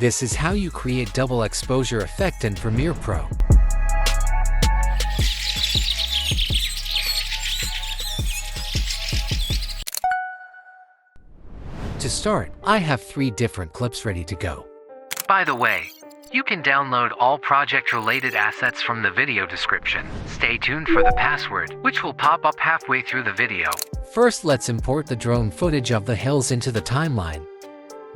This is how you create double exposure effect in Premiere Pro. To start, I have 3 different clips ready to go. By the way, you can download all project-related assets from the video description. Stay tuned for the password, which will pop up halfway through the video. First, let's import the drone footage of the hills into the timeline.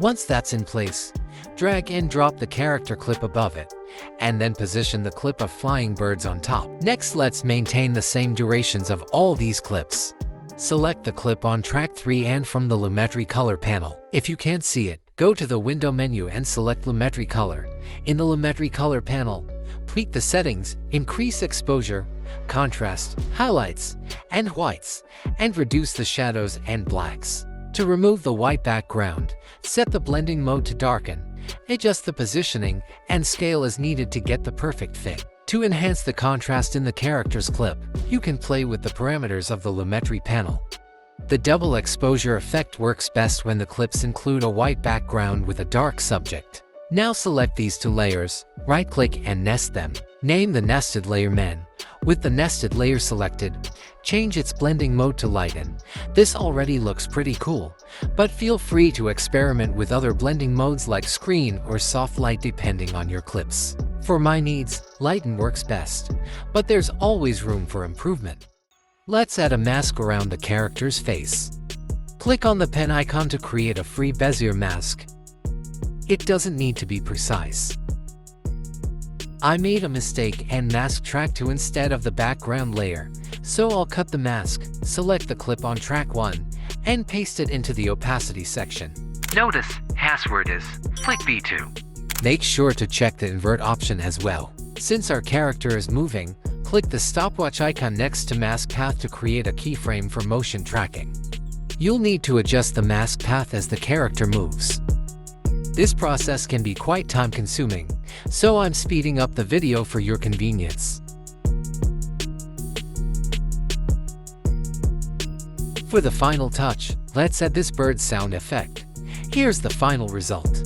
Once that's in place, drag and drop the character clip above it, and then position the clip of flying birds on top. Next, let's maintain the same durations of all these clips. Select the clip on track 3 and from the Lumetri color panel. If you can't see it, go to the window menu and select Lumetri color. In the Lumetri color panel, tweak the settings, increase exposure, contrast, highlights, and whites, and reduce the shadows and blacks. To remove the white background, set the blending mode to darken, adjust the positioning and scale as needed to get the perfect fit. To enhance the contrast in the character's clip, you can play with the parameters of the Lumetri panel. The double exposure effect works best when the clips include a white background with a dark subject. Now select these 2 layers, right-click and nest them. Name the nested layer Men. With the nested layer selected, change its blending mode to lighten. This already looks pretty cool, but feel free to experiment with other blending modes like screen or soft light depending on your clips. For my needs, lighten works best, but there's always room for improvement. Let's add a mask around the character's face. Click on the pen icon to create a free Bezier mask. It doesn't need to be precise. I made a mistake and masked track 2 instead of the background layer, so I'll cut the mask, select the clip on track 1, and paste it into the opacity section. Notice, password is flick B2. Make sure to check the invert option as well. Since our character is moving, click the stopwatch icon next to mask path to create a keyframe for motion tracking. You'll need to adjust the mask path as the character moves. This process can be quite time-consuming, so I'm speeding up the video for your convenience. For the final touch, let's add this bird sound effect. Here's the final result.